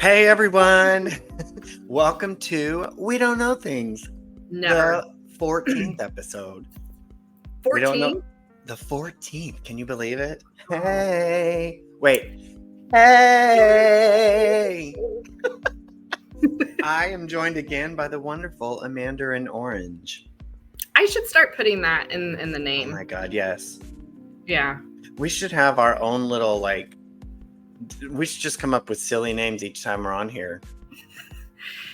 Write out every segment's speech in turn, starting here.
Hey everyone, welcome to We Don't Know Things, Never. the 14th episode. We don't know 14? the 14th. Can you believe it? Hey, wait, hey. I am joined again by the wonderful Amanda in Orange. I should start putting that in the Oh name. my God, yes. Yeah. We should have our own little we should just come up with silly names each time we're on here.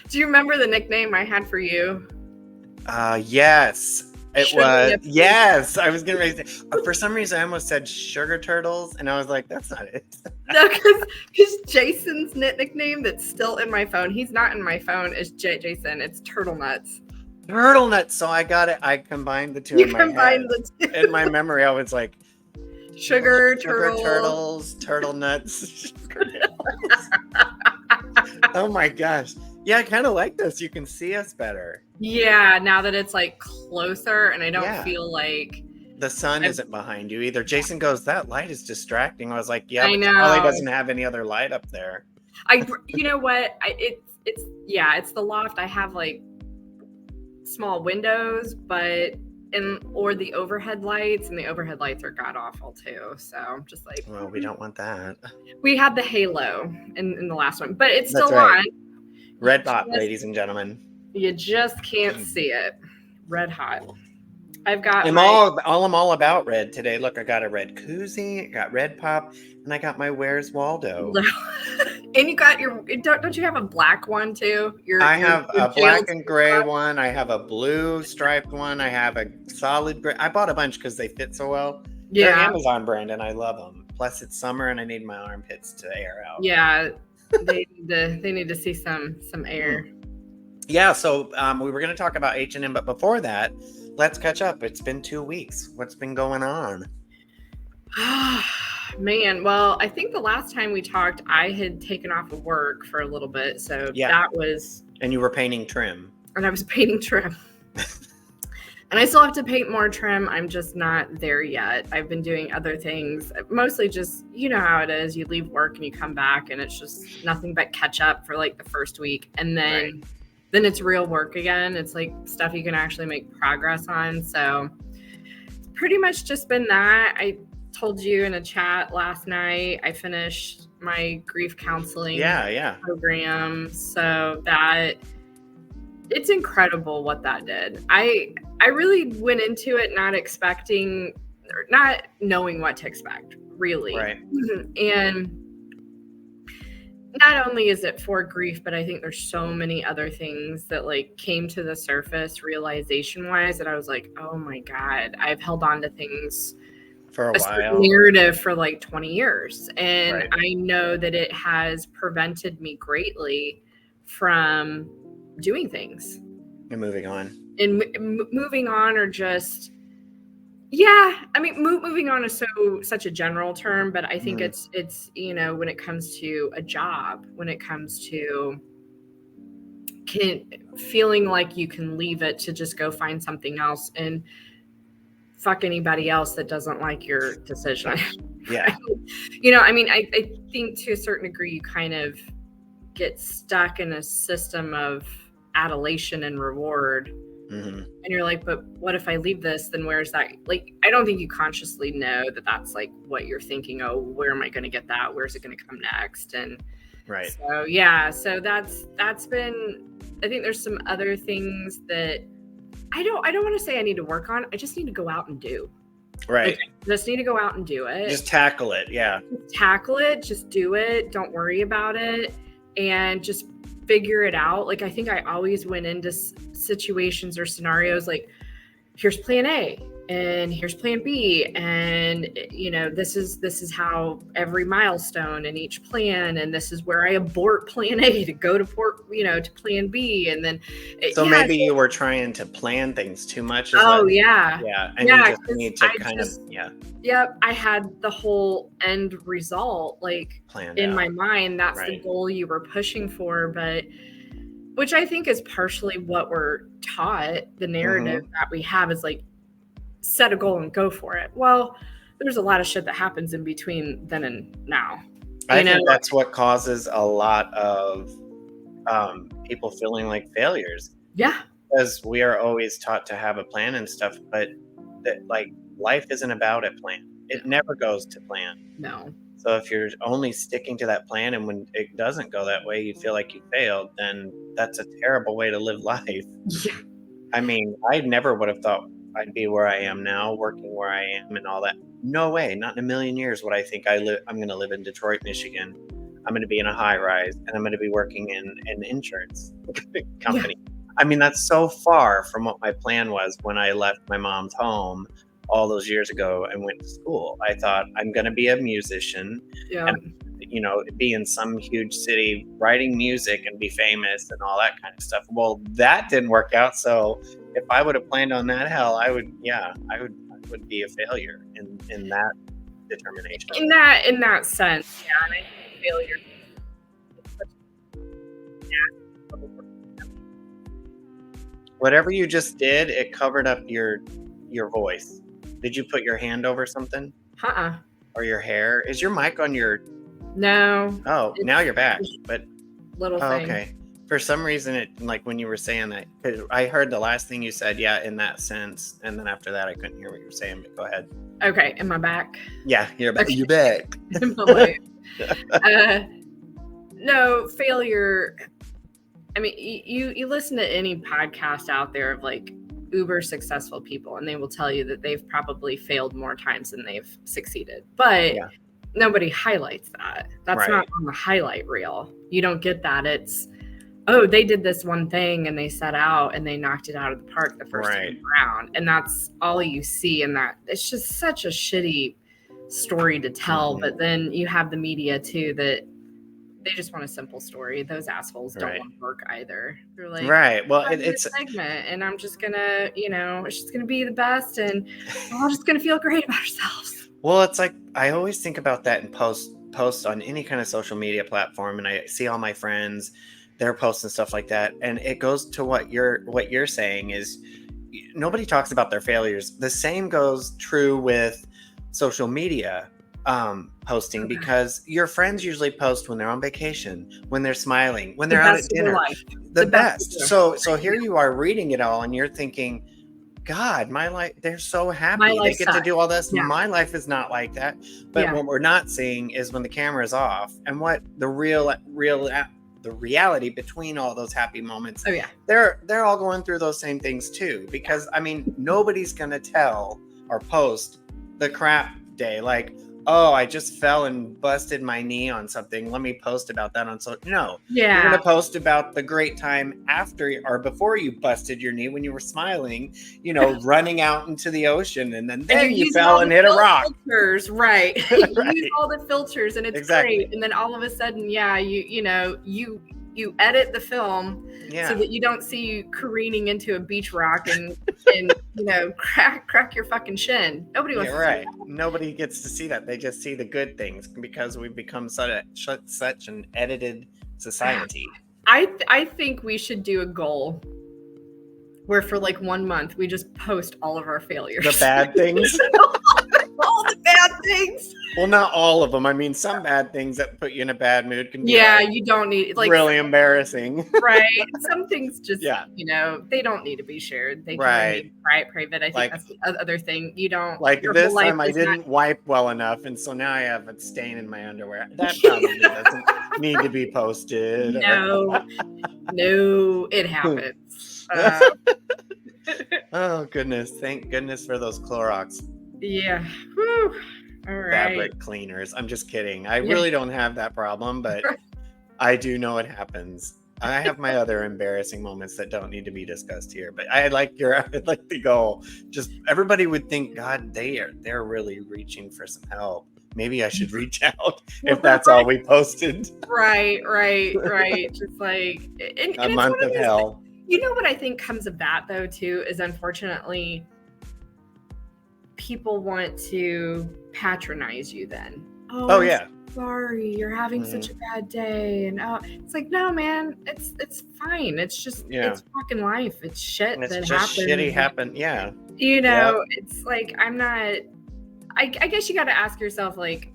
Do you remember the nickname I had for you? Yes. It Sugar was, Nipples. yes. I was going to say, for some reason, I almost said sugar turtles, and I was like, that's not it. No, because Jason's nickname that's still in my phone, he's not in my phone, is Jason. It's Turtle Nuts. Turtle nuts. So I got it. I combined the two You in my head. combined the two. In my memory, I was like, Sugar turtles, turtle nuts. Oh my gosh. Yeah, I kind of like this. You can see us better. Yeah, now that it's like closer and I don't feel like the sun isn't behind you either. Jason goes, that light is distracting. I was like, yeah, I but know. Charlie doesn't have any other light up there. You know what? It's the loft. I have like small windows, or the overhead lights, and the overhead lights are god awful too. So I'm just like, well, we don't want that. We had the halo in the last one, but it's That's still right. on. Red hot, ladies and gentlemen. You just can't see it. Red hot. I've got I'm all about red today. Look, I got a red koozie, I got red pop, and I got my Where's Waldo. And you got don't you have a black one too? I have a black and gray one. I have a blue striped one. I have a solid gray. I bought a bunch because they fit so well. Yeah. They're Amazon brand and I love them. Plus it's summer and I need my armpits to air out. Yeah. They need to see some air. Yeah, so we were going to talk about H&M, but before that, let's catch up. It's been 2 weeks. What's been going on? Man, well, I think the last time we talked, I had taken off of work for a little bit. So that was... And you were painting trim. And I was painting trim. And I still have to paint more trim. I'm just not there yet. I've been doing other things. Mostly just, you know how it is. You leave work and you come back and it's just nothing but catch up for like the first week. And then it's real work again. It's like stuff you can actually make progress on. So it's pretty much just been that. I told you in a chat last night, I finished my grief counseling program. So that it's incredible what that did. I really went into it not knowing what to expect, really. Right. And not only is it for grief, but I think there's so many other things that like came to the surface realization wise that I was like, oh my God, I've held on to things for a while, narrative for like 20 years. And I know that it has prevented me greatly from doing things. And moving on. And moving on or just, I mean, moving on is such a general term, but I think it's, when it comes to a job, when it comes to feeling like you can leave it to just go find something else and fuck anybody else that doesn't like your decision. Yeah. I mean, I think to a certain degree, you kind of get stuck in a system of adulation and reward. And you're like, but what if I leave this? Then where's that? Like, I don't think you consciously know that that's like what you're thinking. Oh, where am I going to get that? Where's it going to come next? And so that's been, I think there's some other things that I don't want to say I need to work on. I just need to go out and do. Right. Just need to go out and do it. Just tackle it. Yeah. Tackle it. Just do it. Don't worry about it. And just figure it out. Like, I think I always went into situations or scenarios like, here's plan A and here's plan B. And, this is how every milestone in each plan. And this is where I abort plan A to go to to plan B. And then. Maybe you were trying to plan things too much. Yeah. And you just need to Yep. I had the whole end result, like planned in out. My mind, that's the goal you were pushing for, but which I think is partially what we're taught. The narrative that we have is like, set a goal and go for it. Well, there's a lot of shit that happens in between then and now. I think that's what causes a lot of people feeling like failures. Yeah. Because we are always taught to have a plan and stuff, but like life isn't about a plan. It never goes to plan. No. So if you're only sticking to that plan and when it doesn't go that way, you feel like you failed, then that's a terrible way to live life. Yeah. I mean, I never would have thought I'd be where I am now, working where I am and all that. No way, not in a million years would I think I'm going to live in Detroit, Michigan. I'm going to be in a high rise and I'm going to be working in an insurance company. Yeah. I mean, that's so far from what my plan was when I left my mom's home all those years ago and went to school. I thought I'm going to be a musician and, be in some huge city writing music and be famous and all that kind of stuff. Well, that didn't work out. So if I would have planned on that, hell, I would be a failure in that determination. In that sense, yeah. And I think failure whatever you just did, it covered up your voice. Did you put your hand over something? Or your hair? Is your mic on your... No. Oh, now you're back. But little thing. Okay. For some reason, it like when you were saying that, I heard the last thing you said, yeah, in that sense, and then after that, I couldn't hear what you were saying. But go ahead. Okay, am I back? Yeah, you're back. Okay. You're back. No, failure. I mean, you listen to any podcast out there of like uber successful people, and they will tell you that they've probably failed more times than they've succeeded. But nobody highlights that. That's not on the highlight reel. You don't get that. It's, oh, they did this one thing and they set out and they knocked it out of the park the first time around. And that's all you see. And that it's just such a shitty story to tell. But then you have the media too, that they just want a simple story. Those assholes don't want to work either. They're like, well, it's a segment and I'm just gonna, it's just gonna be the best and we're all just gonna feel great about ourselves. Well, it's like I always think about that in posts on any kind of social media platform, and I see all my friends, they're posting stuff like that, and it goes to what you're saying is nobody talks about their failures. The same goes true with social media posting, because your friends usually post when they're on vacation, when they're smiling, when they're out at dinner, the best. So here you are reading it all, and you're thinking, God, my life, they're so happy. They get to do all this. Yeah. My life is not like that. But what we're not seeing is when the camera is off and what the reality between all those happy moments. Oh, yeah. They're all going through those same things too. Because I mean, nobody's going to tell or post the crap day. Like, oh, I just fell and busted my knee on something. Let me post about that on social. No. Yeah. You're going to post about the great time after or before you busted your knee when you were smiling, running out into the ocean, and then you fell and hit a rock. Filters, right. You use all the filters and it's great. And then all of a sudden, you edit the film so that you don't see you careening into a beach rock and crack your fucking shin. Nobody wants to see that. Nobody gets to see that. They just see the good things because we've become such an edited society. I think we should do a goal where for like 1 month we just post all of our failures. The bad things. All the bad things. Well, not all of them. I mean, some bad things that put you in a bad mood can be you don't need really embarrassing. Right. Some things just they don't need to be shared. They can be private. I think that's the other thing. You don't like this time I didn't wipe well enough, and so now I have a stain in my underwear. That probably doesn't need to be posted. No, it happens. Oh goodness. Thank goodness for those Clorox. Yeah. Whew. All right. Fabric cleaners. I'm just kidding. I really don't have that problem, but I do know it happens. I have my other embarrassing moments that don't need to be discussed here, but I'd like to go. Just everybody would think, God, they're really reaching for some help. Maybe I should reach out if that's all we posted. Right. Just like a month of hell. You know what I think comes of that though too is unfortunately people want to patronize you then. Oh yeah. Sorry, you're having such a bad day, and it's like, no, man, it's fine. It's just it's fucking life. It's shit that happens. It's just shitty happen. Yeah. It's like I'm not. I guess you got to ask yourself, like,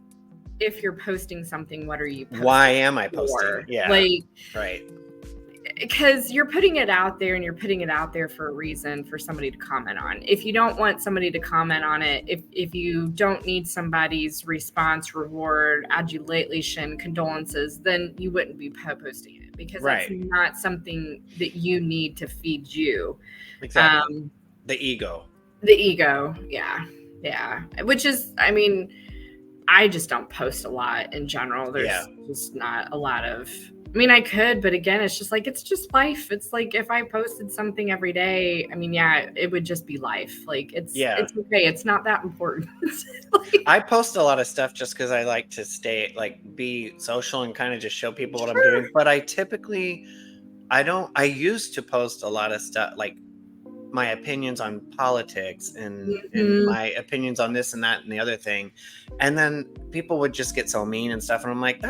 if you're posting something, what are you posting? Why am I for? posting? Yeah. Like, right. Because you're putting it out there, and you're putting it out there for a reason, for somebody to comment on. If you don't want somebody to comment on it, if you don't need somebody's response, reward, adulation, condolences, then you wouldn't be posting it, because that's not something that you need to feed you. Exactly. The ego. Yeah. Which is, I mean, I just don't post a lot in general. There's just not a lot of, I mean, I could, but again, it's just like, it's just life. It's like, if I posted something every day, I mean, it would just be life. Like, it's okay. It's not that important. I post a lot of stuff just because I like to be social and kind of just show people what I'm doing. But I used to post a lot of stuff, like my opinions on politics and my opinions on this and that and the other thing. And then people would just get so mean and stuff. And I'm like,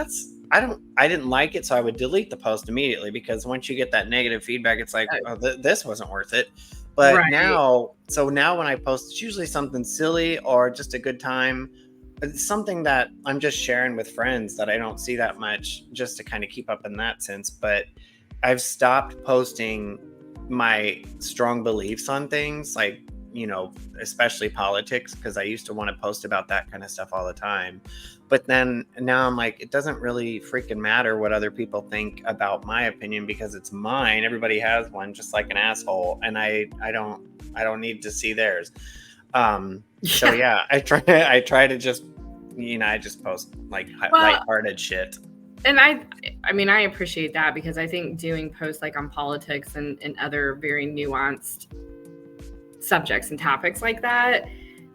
I didn't like it. So I would delete the post immediately, because once you get that negative feedback, it's like, this wasn't worth it. But now when I post, it's usually something silly or just a good time. It's something that I'm just sharing with friends that I don't see that much, just to kind of keep up in that sense. But I've stopped posting my strong beliefs on things, like, especially politics, because I used to want to post about that kind of stuff all the time. But then now I'm like, it doesn't really freaking matter what other people think about my opinion, because it's mine. Everybody has one, just like an asshole, and I don't need to see theirs. So yeah, I try to just, I just post like lighthearted shit. And I mean, I appreciate that, because I think doing posts like on politics and other very nuanced subjects and topics like that,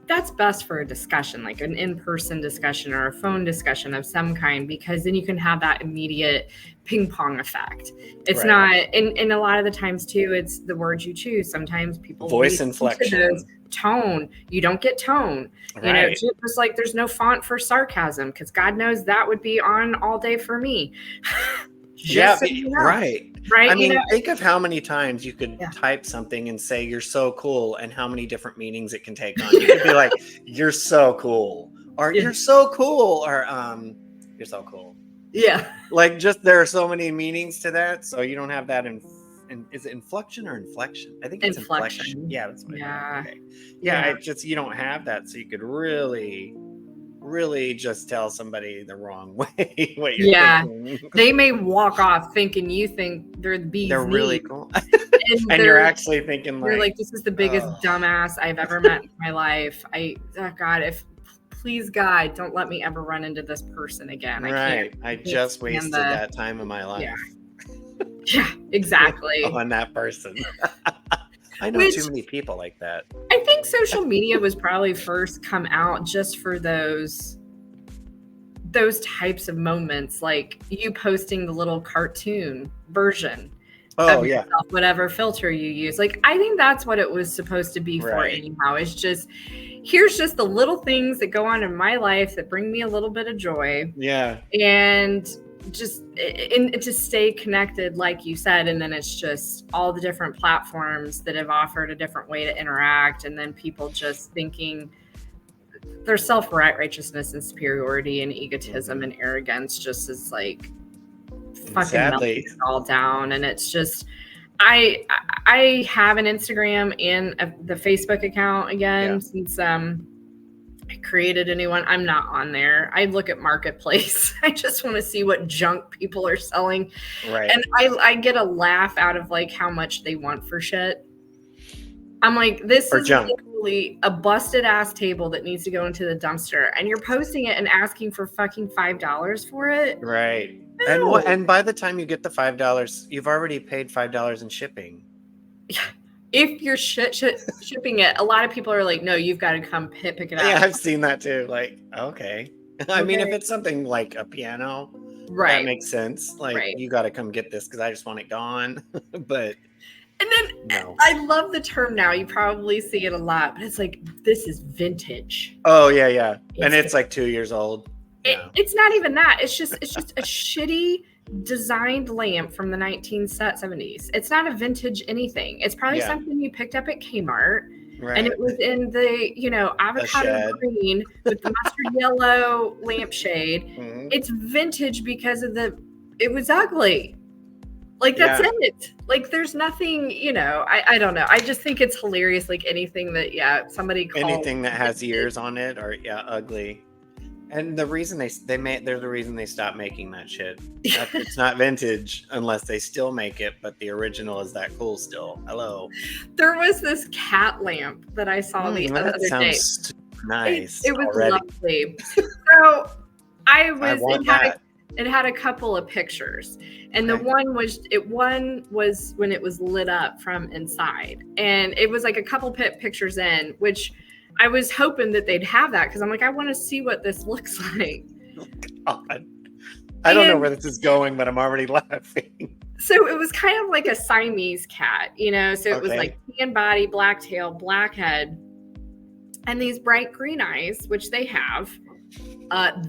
that's best for a discussion, like an in-person discussion or a phone discussion of some kind, because then you can have that immediate ping pong effect. It's not, and a lot of the times too, it's the words you choose. Sometimes people voice inflection, tone. You don't get tone. Just like there's no font for sarcasm, because God knows that would be on all day for me. Right. I mean, think of how many times you could type something and say you're so cool, and how many different meanings it can take on. You could be like, you're so cool, or you're so cool, or you're so cool. Yeah. Like, just there are so many meanings to that, so you don't have that is it inflection or inflection? I think it's inflection. Yeah, that's what you don't have that, so you could really just tell somebody the wrong way what you're thinking. They may walk off thinking you think they're the bee's they're knees, really cool, and you're actually thinking you're like, this is the biggest dumbass I've ever met in my life. Please God, don't let me ever run into this person again. I just wasted that time of my life. Yeah, exactly. On that person. I know too many people like that. I think social media was probably first come out just for those types of moments, like you posting the little cartoon version of yourself, whatever filter you use. Like, I think that's what it was supposed to be for anyhow. It's just, here's just the little things that go on in my life that bring me a little bit of joy. Yeah. And just to stay connected, like you said. And then it's just all the different platforms that have offered a different way to interact, and then people just thinking their self-righteousness and superiority and egotism and arrogance just is like fucking melting it all down. And it's just, I have an Instagram and the Facebook account again since I created a new one. I'm not on there. I look at Marketplace. I just want to see what junk people are selling. Right. And I get a laugh out of like how much they want for shit. I'm like, this is literally a busted ass table that needs to go into the dumpster, and you're posting it and asking for fucking $5 for it. Right. No. And by the time you get the $5, you've already paid $5 in shipping. Yeah. If you're shipping it, a lot of people are like, no, you've got to come pick it up. Yeah, I've seen that too. Like, okay. I mean, if it's something like a piano, that makes sense. Like, you got to come get this because I just want it gone. But and then I love the term now. You probably see it a lot, but it's like, this is vintage. Oh yeah. And it's like 2 years old. It's not even that. It's just a shitty designed lamp from the 1970s. It's not a vintage anything. It's probably something you picked up at Kmart. And Right. it was in the, A avocado shed. green with the mustard yellow lampshade. Mhm. It's vintage because it was ugly. Like, that's Yeah. it. Like, there's nothing, I don't know. I just think it's hilarious. Like, anything that, somebody calls Anything that has vintage. years on it or ugly. And the reason they made there's a reason they stopped making that shit. It's not vintage unless they still make it, but the original is that cool still. Hello. There was this cat lamp that I saw the That other day. sounds super nice It was already. lovely. So I I want that. it had a couple of pictures, and the Okay. one was when it was lit up from inside, and it was like a couple pictures in, which I was hoping that they'd have that because I'm like, I want to see what this looks like. God. I don't know And where this is going, but I'm already laughing. so it was kind of like a Siamese cat, so it was Okay. like tan body, black tail, black head, and these bright green eyes, which they have.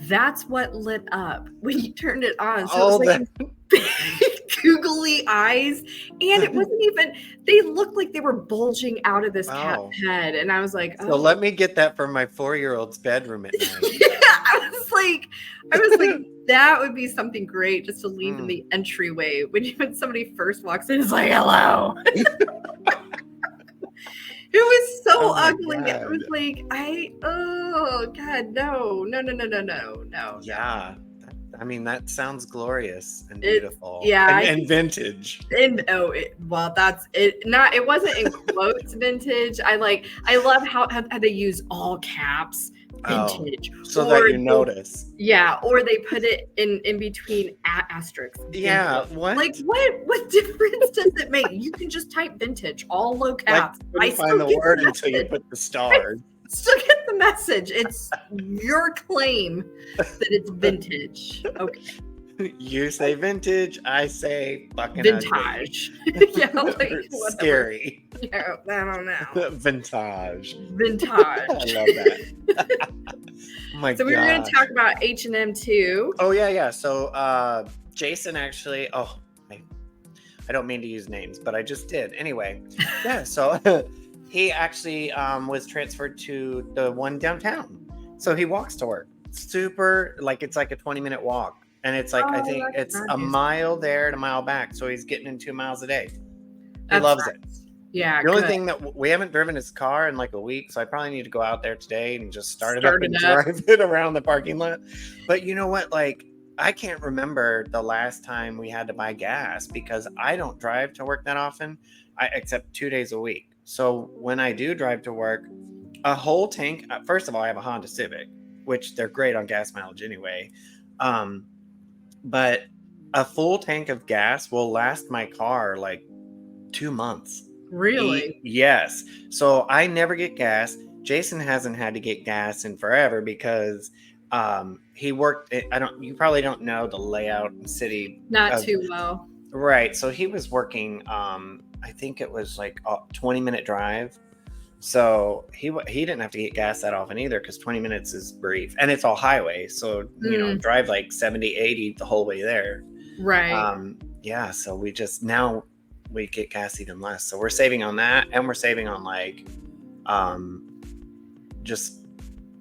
That's what lit up when you turned it on. So All it was like that. big, googly eyes, and it wasn't even. They looked like they were bulging out of this cat's Wow. head, and I was like, So let me get that from my 4-year-old's bedroom at night. Yeah, I was like, that would be something great just to leave in the entryway when somebody first walks in. It's like, hello. It was so Oh my ugly. God. It was like, oh God, no. Yeah. I mean, that sounds glorious and It- beautiful. yeah, And vintage. And that's it. It wasn't in quotes vintage. I love how they use all caps vintage. So that you notice. Yeah, or they put it in between asterisks. Yeah, vintage. what? Like what difference does it make? You can just type vintage, all low caps. Like, you find the get word until you message. put the stars. Still get the message. It's your claim that it's vintage. Okay. You say vintage, I say fucking ugly. Vintage. Yeah, like whatever. Scary. Yeah, I don't know. Vintage. Vintage. I love that. Oh my So we were going to talk about H&M too. Oh yeah. So Jason actually. Oh, I don't mean to use names, but I just did. Anyway, yeah. So he actually was transferred to the one downtown. So he walks to work. Super, it's like a 20-minute walk. And it's like, I think it's a mile there and a mile back. So he's getting in 2 miles a day. He loves it. Yeah. The only thing that we haven't driven his car in like a week. So I probably need to go out there today and just start it up and drive it around the parking lot. But you know what? I can't remember the last time we had to buy gas because I don't drive to work that often, except 2 days a week. So when I do drive to work, a whole tank, first of all, I have a Honda Civic, which they're great on gas mileage anyway. But a full tank of gas will last my car 2 months. Really? Yes. So I never get gas. Jason hasn't had to get gas in forever because he worked. You probably don't know the layout in city. Not too well. Right. So he was working. I think it was like a 20-minute drive. So he didn't have to get gas that often either because 20 minutes is brief and it's all highway. So, drive 70, 80 the whole way there. Right. Yeah. So now we get gas even less. So we're saving on that. And we're saving on just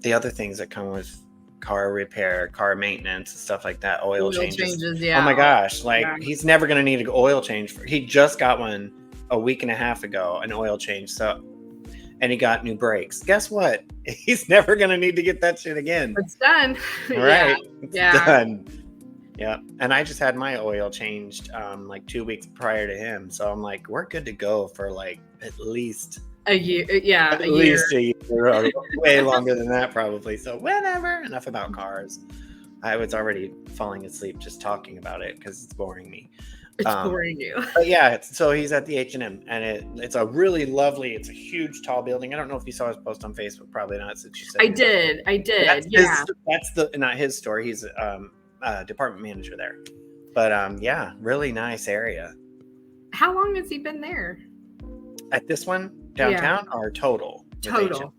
the other things that come with car repair, car maintenance, and stuff like that. Oil changes. Yeah. Oh my gosh. He's never going to need an oil change. He just got one a week and a half ago, an oil change. So, and he got new brakes. Guess what? He's never going to need to get that shit again. It's done. Right. Yeah. It's done. Yeah. And I just had my oil changed 2 weeks prior to him. So I'm like, we're good to go for at least a year. Yeah. At least a year. Or way longer than that probably. So whatever. Enough about cars. I was already falling asleep just talking about it because it's boring me. It's boring you. But yeah, so he's at the H&M, and it's a really lovely. It's a huge, tall building. I don't know if you saw his post on Facebook. Probably not, since you said. I did. That's not his store. He's a department manager there. But yeah, really nice area. How long has he been there? At this one downtown or total? Total.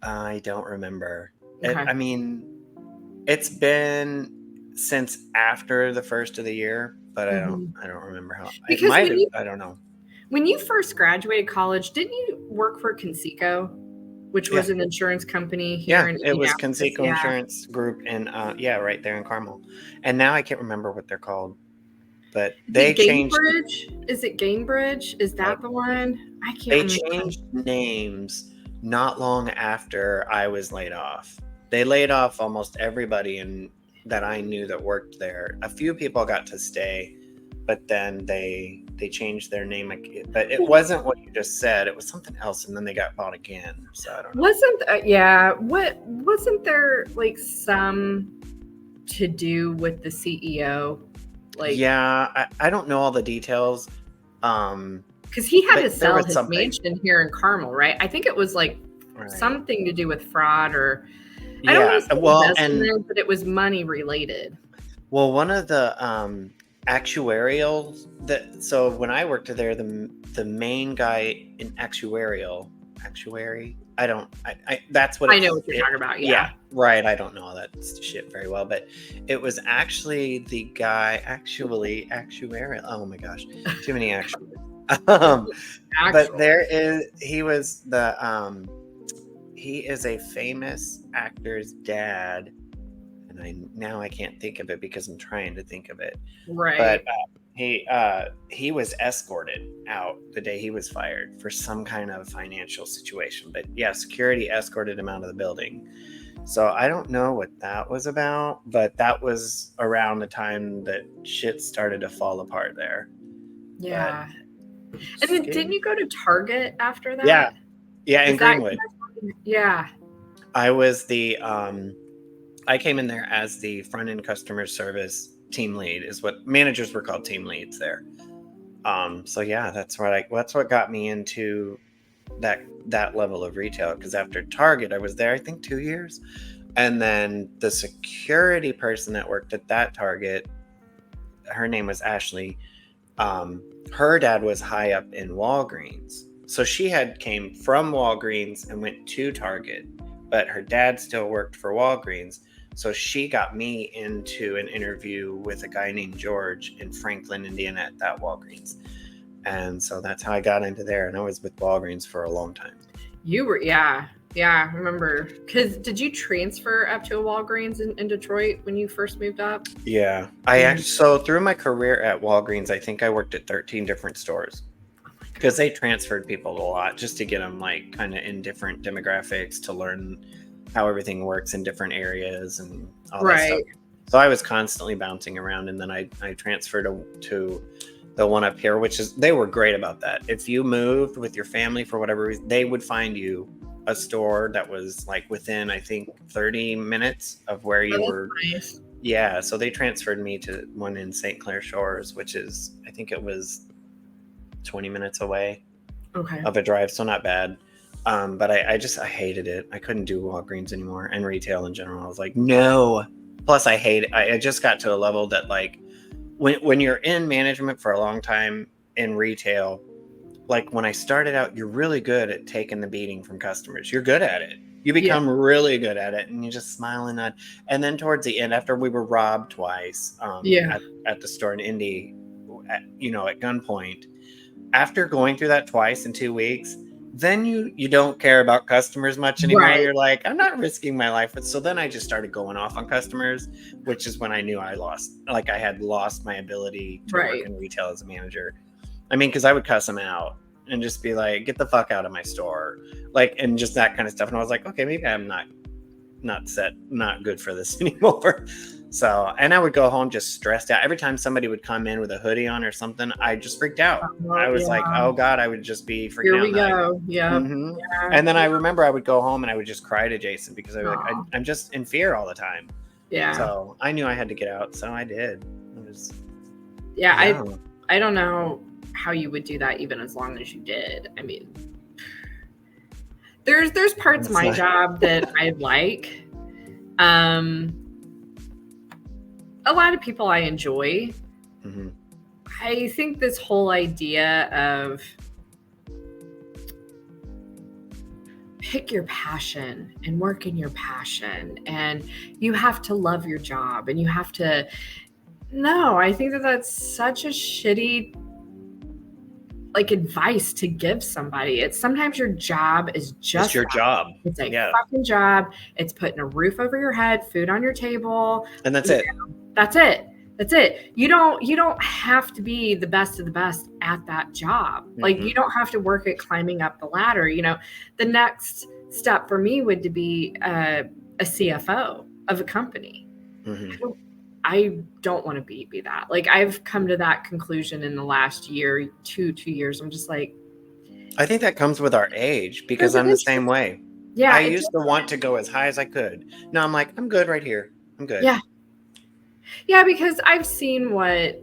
I don't remember. Okay. It's been since after the first of the year. But I don't remember how. Because I don't know. When you first graduated college, work for Conseco, which was an insurance company here in it was Indianapolis? Conseco Insurance Group, and right there in Carmel. And now I can't remember what they're called, but they changed. Is it Gainbridge? Is that the one? I can't They remember. changed names not long after I was laid off. They laid off almost everybody that I knew that worked there. A few people got to stay, but then they changed their name. But it wasn't what you just said. It was something else, and then they got bought again. So I don't know. Wasn't there like some to do with the CEO? Like, yeah, I don't know all the details. Because he had to sell his mansion here in Carmel, right? I think it was like something to do with fraud or I don't want to say investment, but it was money related. Well, one of the actuarial so when I worked there, the main guy in actuary, that's what I know what you're talking about. Yeah. Right. I don't know all that shit very well, but it was actually the guy actuarial. Oh my gosh, too many actuaries. But he is a famous actor's dad, and I can't think of it because I'm trying to think of it. Right. But he was escorted out the day he was fired for some kind of financial situation. But yeah, security escorted him out of the building. So I don't know what that was about, but that was around the time that shit started to fall apart there. Yeah. And then didn't you go to Target after that? Yeah, in Greenwood. Yeah. I was I came in there as the front end customer service team lead, is what managers were called, team leads there. So yeah, that's what got me into that level of retail, because after Target I was there I think 2 years, and then the security person that worked at that Target, her name was Ashley. Her dad was high up in Walgreens. So she came from Walgreens and went to Target, but her dad still worked for Walgreens. So she got me into an interview with a guy named George in Franklin, Indiana at that Walgreens. And so that's how I got into there. And I was with Walgreens for a long time. You were, yeah, I remember. Because did you transfer up to a Walgreens in Detroit when you first moved up? Yeah. So through my career at Walgreens, I think I worked at 13 different stores. Because they transferred people a lot just to get them like kind of in different demographics, to learn how everything works in different areas and all that stuff. So I was constantly bouncing around, and then I transferred to the one up here, they were great about that. If you moved with your family for whatever reason, they would find you a store that was like within, I think, 30 minutes of where you were. Nice. Yeah. So they transferred me to one in St. Clair Shores, which is, I think it was 20 minutes away of a drive. So not bad. But I hated it. I couldn't do Walgreens anymore, and retail in general. I was like, no. Plus I hate it. I just got to a level that like when you're in management for a long time in retail, like when I started out, you're really good at taking the beating from customers. You're good at it. You become really good at it, and you just smile and nod. And then towards the end, after we were robbed twice at the store in Indy, at gunpoint, after going through that twice in 2 weeks, then you don't care about customers much anymore. Right. You're like, I'm not risking my life. So then I just started going off on customers, which is when I knew I had lost my ability to work in retail as a manager. I mean, because I would cuss them out and just be like, get the fuck out of my store. Like, and just that kind of stuff. And I was like, okay, maybe I'm not good for this anymore. So, and I would go home just stressed out. Every time somebody would come in with a hoodie on or something, I just freaked out. I was like, oh God, I would just be freaking out. Here we go. Yeah. Mm-hmm. Yeah. And then I remember I would go home and I would just cry to Jason because I'm just in fear all the time. Yeah. So I knew I had to get out. So I did. I don't know how you would do that even as long as you did. I mean, there's parts of my job that I like. A lot of people I enjoy. Mm-hmm. I think this whole idea of pick your passion and work in your passion, and you have to love your job, and you have to. No, I think that's such a shitty. like advice to give somebody. It's sometimes your job is just It's your job. It's a Yeah. fucking job. It's putting a roof over your head, food on your table. And that's it. That's it. That's it. You don't have to be the best of the best at that job. Like you don't have to work at climbing up the ladder. You know, the next step for me would to be a CFO of a company. I don't want to be that. Like I've come to that conclusion in the last year, two years. I'm just like, I think that comes with our age because I'm the same way. Yeah. I used to want to go as high as I could. Now I'm like, I'm good right here. I'm good. Yeah. Yeah, because I've seen what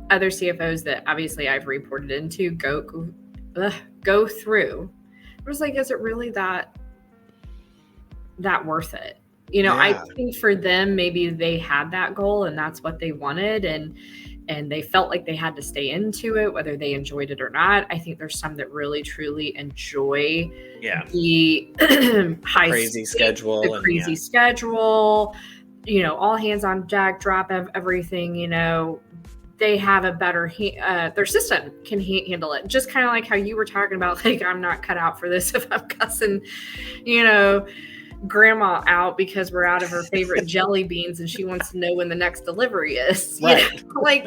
other CFOs that obviously I've reported into go through. I was like, is it really that worth it? You know, I think for them, maybe they had that goal and that's what they wanted, and they felt like they had to stay into it, whether they enjoyed it or not. I think there's some that really truly enjoy the crazy schedule, you know, all hands on deck, drop everything, you know, they have a better, their system can handle it. Just kind of like how you were talking about, like, I'm not cut out for this if I'm cussing, you know, grandma out because we're out of her favorite jelly beans and she wants to know when the next delivery is. Right. You know? Like,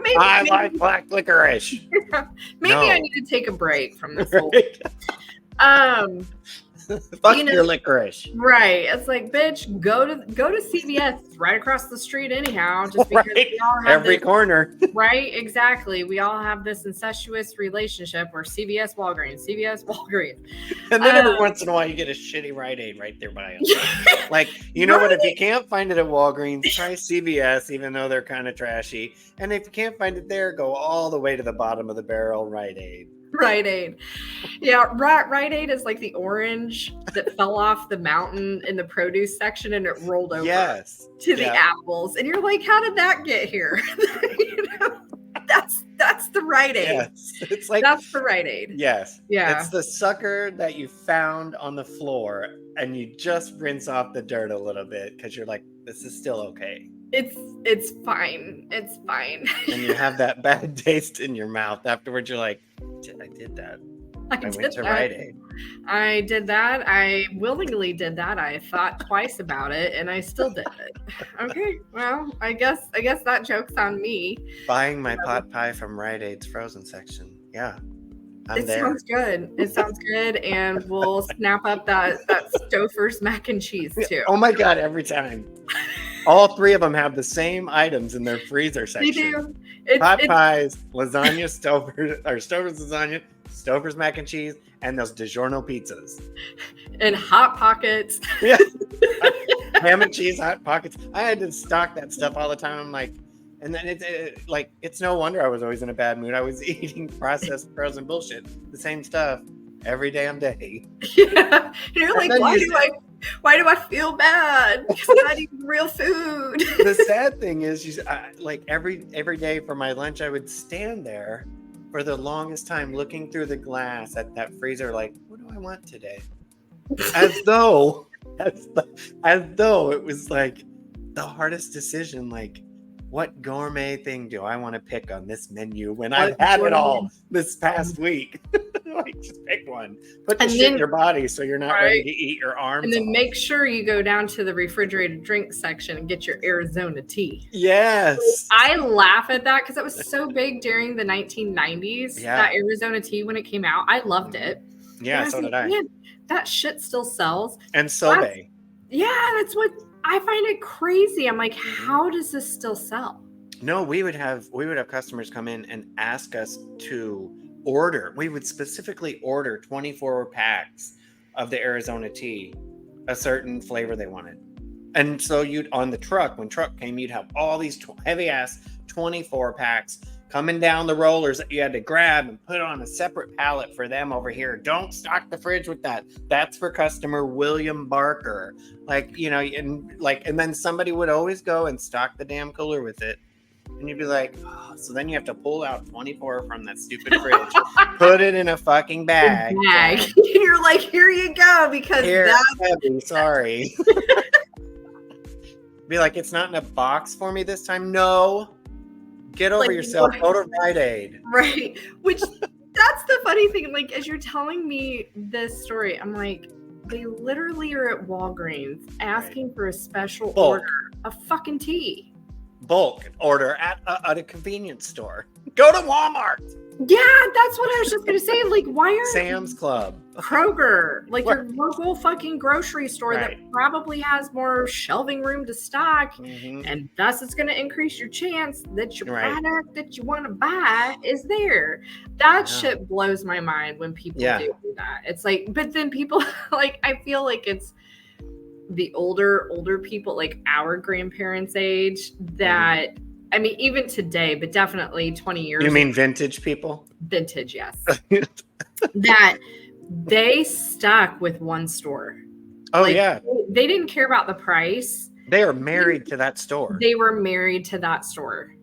maybe I like black licorice. Maybe I need to take a break from this whole Fuck your licorice. Right. It's like, bitch, go to CVS. It's right across the street anyhow. Just because we all have every corner. Right, exactly. We all have this incestuous relationship where CVS, Walgreens. And then every once in a while you get a shitty Rite Aid right there by you. Like, you know what? If you can't find it at Walgreens, try CVS, even though they're kind of trashy. And if you can't find it there, go all the way to the bottom of the barrel, Rite Aid. Rite Aid. Yeah, Rite Aid is like the orange that fell off the mountain in the produce section and it rolled over to the apples. And you're like, how did that get here? You know, that's the Rite Aid. Yes. It's like that's the Rite Aid. Yes. Yeah. It's the sucker that you found on the floor and you just rinse off the dirt a little bit because you're like, this is still okay. It's fine. It's fine. And you have that bad taste in your mouth. Afterwards, you're like, I did that. I went to Rite Aid. I did that. I willingly did that. I thought twice about it, and I still did it. Okay, well, I guess that joke's on me. Buying my pot pie from Rite Aid's frozen section. Yeah, I'm there. Sounds good. It sounds good, and we'll snap up that Stouffer's mac and cheese too. Oh my god! Every time. All three of them have the same items in their freezer section. They do. Pot pies, lasagna, Stouffer's lasagna, Stouffer's mac and cheese, and those DiGiorno pizzas. And Hot Pockets. Yeah. Ham and cheese, Hot Pockets. I had to stock that stuff all the time. I'm like, and then it's no wonder I was always in a bad mood. I was eating processed frozen bullshit. The same stuff every damn day. Yeah. You're like, why do I feel bad? Because I'm not eating real food. The sad thing is, like every day for my lunch, I would stand there for the longest time looking through the glass at that freezer, like, what do I want today? As though it was like the hardest decision. Like, what gourmet thing do I want to pick on this menu when I've had it all this past week? Like, just pick one. Put the shit in your body so you're not ready to eat your arms. And then off. make sure you go down to the refrigerated drink section and get your Arizona tea. Yes. I laugh at that because it was so big during the 1990s. Yeah. That Arizona tea, when it came out, I loved it. Yeah, so did I. Man, that shit still sells. And sobe. Yeah, that's what I find it crazy. I'm like, how does this still sell? No, we would have customers come in and ask us to order. We would specifically order 24 packs of the Arizona tea, a certain flavor they wanted. And so on the truck, when truck came, you'd have all these heavy ass 24 packs coming down the rollers that you had to grab and put on a separate pallet for them over here. Don't stock the fridge with that. That's for customer William Barker. Like, you know, and then somebody would always go and stock the damn cooler with it. And you'd be like, oh, so then you have to pull out 24 from that stupid fridge, put it in a fucking bag. You're like, here you go, because that's heavy. Sorry. Be like, it's not in a box for me this time. No. Get over yourself. Go to Rite Aid. Right. Which That's the funny thing. Like, as you're telling me this story, I'm like, they literally are at Walgreens asking for a special Bulk. order of fucking tea. Bulk order at a convenience store. Go to Walmart. Yeah, that's what I was just gonna say. Like, why aren't Sam's Club, Kroger, like your local fucking grocery store that Right. probably has more shelving room to stock, Mhm. and thus it's going to increase your chance that your Right. product that you want to buy is there. That Yeah. shit blows my mind when people Yeah. do that. It's like, but then people like, I feel like it's the older people, like our grandparents' age, that I mean, even today, but definitely 20 years. You mean vintage people? Vintage, yes. That they stuck with one store. Oh, Like, yeah. They didn't care about the price. They are married to that store. They were married to that store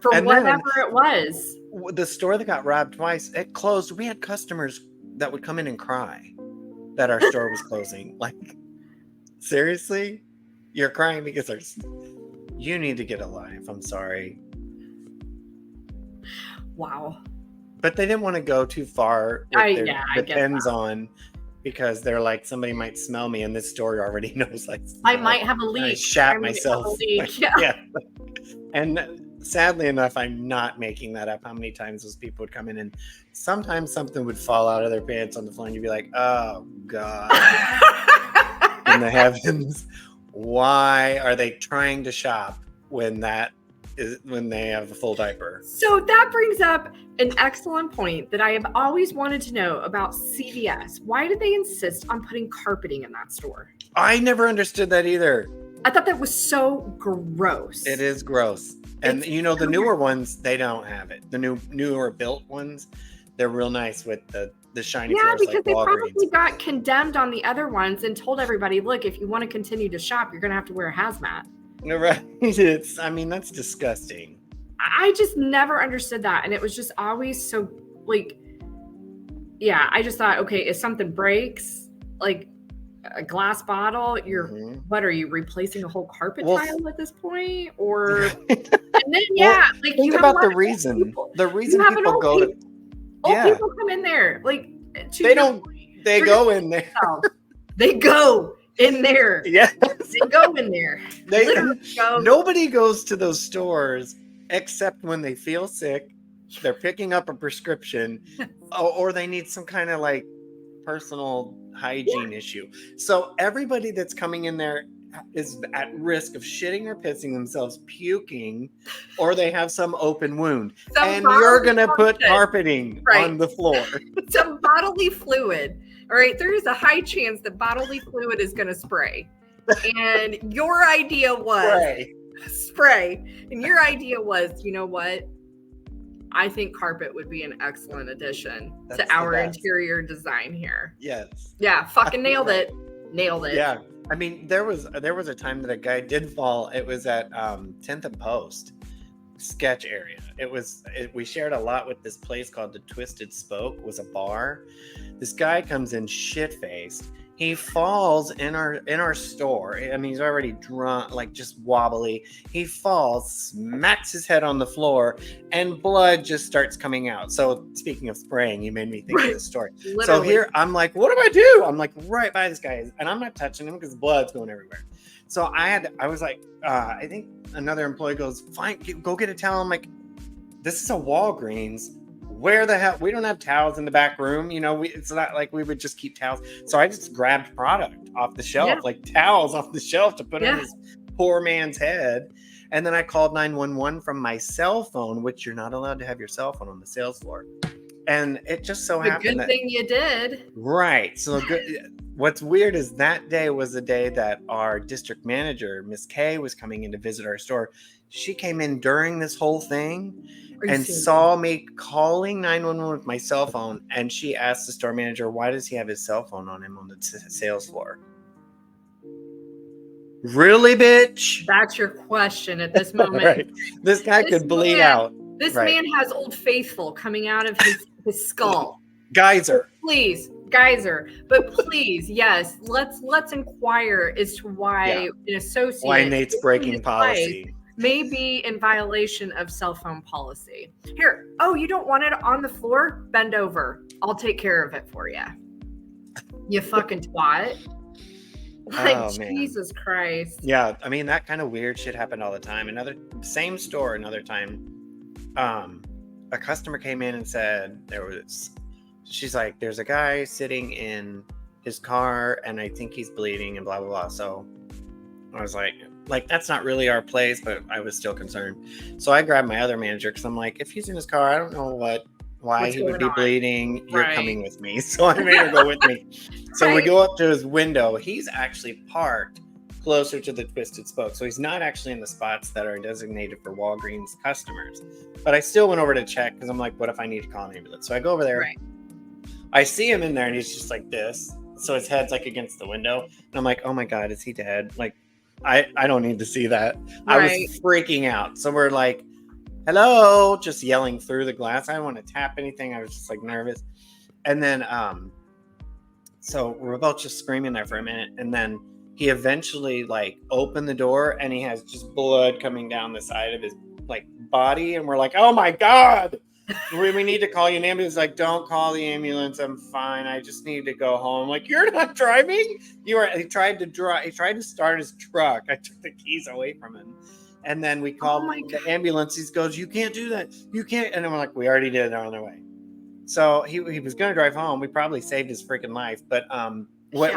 for And whatever it was. The store that got robbed twice, it closed. We had customers that would come in and cry that our store was closing. Like, seriously? You're crying because you need to get a life. I'm sorry. Wow. But they didn't want to go too far. Depends on, because they're like, somebody might smell me, and this store already knows. Like, I might have a leak. I shat myself. Like, yeah. And sadly enough, I'm not making that up. How many times those people would come in, and sometimes something would fall out of their pants on the floor, and you'd be like, "Oh God, in the heavens, why are they trying to shop when they have a full diaper?" So that brings up an excellent point that I have always wanted to know about CVS. Why did they insist on putting carpeting in that store? I never understood that either. I thought that was so gross. It is gross. And the newer ones, they don't have it. The newer built ones, they're real nice with the shiny floors, because like they Walgreens. probably got condemned on the other ones and told everybody, look, if you want to continue to shop, you're going to have to wear a hazmat. Right. That's disgusting. I just never understood that. And it was just always so, like, yeah, I just thought, okay, if something breaks, like a glass bottle, what are you replacing a whole carpet tile at this point? Or, and then, like, think about the reason. People go to, old people come in there, like, they go in there. They go in there. Yes. They go in there. Nobody goes to those stores except when they feel sick, they're picking up a prescription, or they need some kind of like personal hygiene issue. So everybody that's coming in there is at risk of shitting or pissing themselves, puking, or they have some open wound. And you're going to put carpeting on the floor. Some bodily fluid. All right, there is a high chance that bodily fluid is going to spray. And your idea was spray. And your idea was, you know what? I think carpet would be an excellent addition to our interior design here. Yes. Yeah, fucking nailed it. Nailed it. Yeah. I mean, there was a time that a guy did fall. It was at 10th and Post sketch area. We shared a lot with this place called the Twisted Spoke. It was a bar. This guy comes in shit-faced. He falls in our store. I mean, he's already drunk, like just wobbly. He falls, smacks his head on the floor, and blood just starts coming out. So speaking of spraying, you made me think of this story. Literally. So here I'm like, what do I do? I'm like right by this guy, and I'm not touching him because blood's going everywhere. So I was like, I think another employee goes, fine, go get a towel. I'm like, this is a Walgreens. Where the hell? We don't have towels in the back room. It's not like we would just keep towels. So I just grabbed product off the shelf, like towels off the shelf to put on this poor man's head. And then I called 911 from my cell phone, which you're not allowed to have your cell phone on the sales floor. And it just so happened good thing you did. Right. So what's weird is that day was the day that our district manager, Miss Kay, was coming in to visit our store. She came in during this whole thing and saw me calling 911 with my cell phone. And she asked the store manager, why does he have his cell phone on him on the sales floor? Really, bitch? That's your question at this moment. Right. This guy could bleed out. This man has Old Faithful coming out of his skull. Geyser. Please, geyser. But please, yes, let's inquire as to why an associate. Why Nate's breaking policy. may be in violation of cell phone policy. Here, oh, you don't want it on the floor? Bend over. I'll take care of it for you. You fucking twat. Like, Oh, man. Jesus Christ. Yeah, I mean, that kind of weird shit happened all the time. Same store, another time, a customer came in and said she's like, there's a guy sitting in his car and I think he's bleeding and blah, blah, blah. So I was like, that's not really our place, but I was still concerned. So I grabbed my other manager because I'm like, if he's in his car, I don't know why he would be bleeding. You're coming with me. So I made her go with me. So we go up to his window. He's actually parked closer to the Twisted Spoke. So he's not actually in the spots that are designated for Walgreens customers. But I still went over to check because I'm like, what if I need to call an ambulance? So I go over there. Right. I see him in there and he's just like this. So his head's like against the window. And I'm like, oh my God, is he dead? Like, I don't need to see that. Right. I was freaking out. So we're like, hello, just yelling through the glass. I don't want to tap anything. I was just like nervous. And then, so we're both just screaming there for a minute. And then he eventually like opened the door and he has just blood coming down the side of his like body. And we're like, oh my God, we need to call you an ambulance. Like, don't call the ambulance. I'm fine. I just need to go home. Like, you're not driving. He tried to start his truck. I took the keys away from him. And then we called the ambulance. He goes, you can't do that. You can't. And I'm like, we already did it on the way. So he was going to drive home. We probably saved his freaking life. But what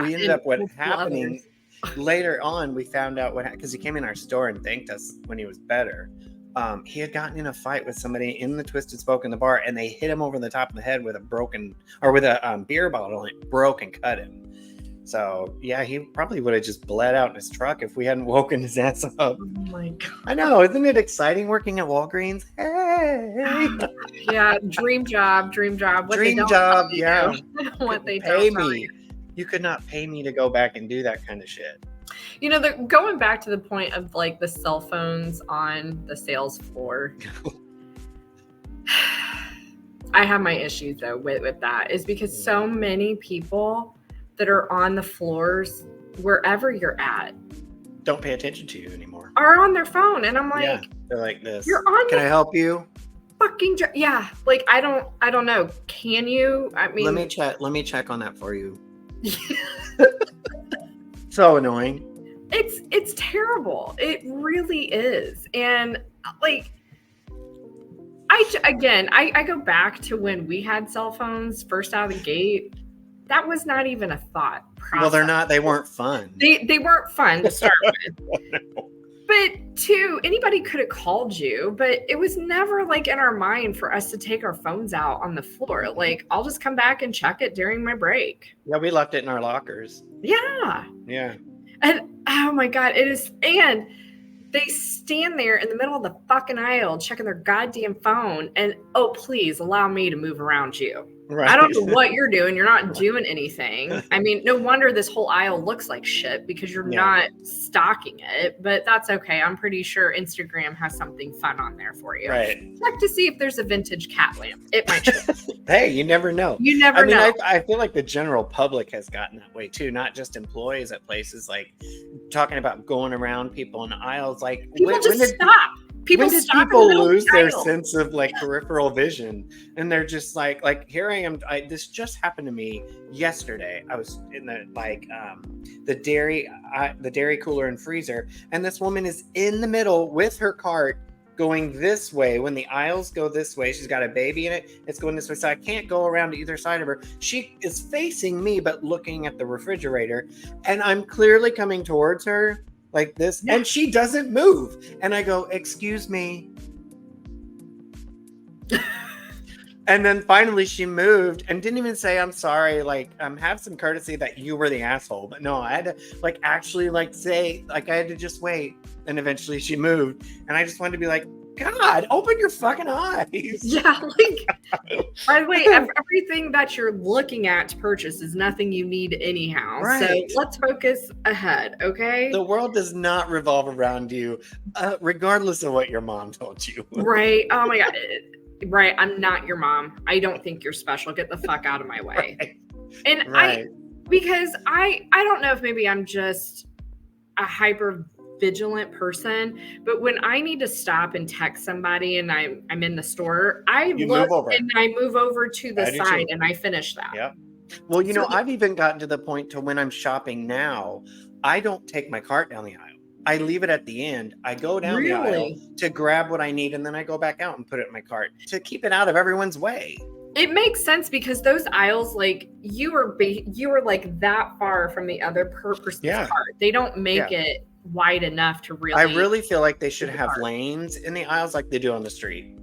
happening later on, we found out because he came in our store and thanked us when he was better. He had gotten in a fight with somebody in the Twisted Spoke in the bar, and they hit him over the top of the head with a beer bottle, and it broke and cut him. So, yeah, he probably would have just bled out in his truck if we hadn't woken his ass up. Oh, my God. I know. Isn't it exciting working at Walgreens? Hey! Yeah, dream job. What dream job, yeah. What they pay me. You could not pay me to go back and do that kind of shit. You know, going back to the point of, like, the cell phones on the sales floor. I have my issues, though, with that. Is because so many people that are on the floors wherever you're at don't pay attention to you anymore, are on their phone. And I'm like, they're like this. You're on. Can I help you? Fucking yeah. Like, I don't know. Can you? I mean, let me check on that for you. So annoying. It's terrible. It really is. And like, I go back to when we had cell phones first out of the gate. That was not even a thought process. Well, they weren't fun. They weren't fun to start with. No. But two, anybody could have called you, but it was never like in our mind for us to take our phones out on the floor. Like, I'll just come back and check it during my break. Yeah, we left it in our lockers. Yeah. Yeah. And oh my God, it is. And they stand there in the middle of the fucking aisle checking their goddamn phone. And, oh, please allow me to move around you. Right. I don't know what you're doing. You're not doing anything. I mean, no wonder this whole aisle looks like shit because you're not stocking it, but that's okay. I'm pretty sure Instagram has something fun on there for you. Right. Check to see if there's a vintage cat lamp. It might show. Hey, you never know. You never know. I feel like the general public has gotten that way too, not just employees at places, like talking about going around people in aisles. Like, people just stop. When did people lose their sense of like peripheral vision, and they're just like here I am. This just happened to me yesterday. I was in the dairy cooler and freezer, and this woman is in the middle with her cart going this way. When the aisles go this way, she's got a baby in it. It's going this way, so I can't go around to either side of her. She is facing me, but looking at the refrigerator, and I'm clearly coming towards her. Like this, and she doesn't move. And I go, excuse me. And then finally she moved and didn't even say, I'm sorry. Like, have some courtesy that you were the asshole. But no, I had to actually say, I had to just wait. And eventually she moved. And I just wanted to be like, God, open your fucking eyes. Yeah, by the way, everything that you're looking at to purchase is nothing you need anyhow. Right. So let's focus ahead, okay? The world does not revolve around you, regardless of what your mom told you. Right. Oh my God. Right. I'm not your mom. I don't think you're special. Get the fuck out of my way. Right. And because I don't know if maybe I'm just a hyper vigilant person, but when I need to stop and text somebody and I'm in the store, I look and I move over to the side and I finish that. Yeah. Well, you know, I've even gotten to the point to when I'm shopping now, I don't take my cart down the aisle. I leave it at the end. I go down the aisle to grab what I need, and then I go back out and put it in my cart to keep it out of everyone's way. It makes sense because those aisles, like you were like that far from the other person's cart. They don't make it wide enough to really. I really feel like they should have lanes in the aisles like they do on the street.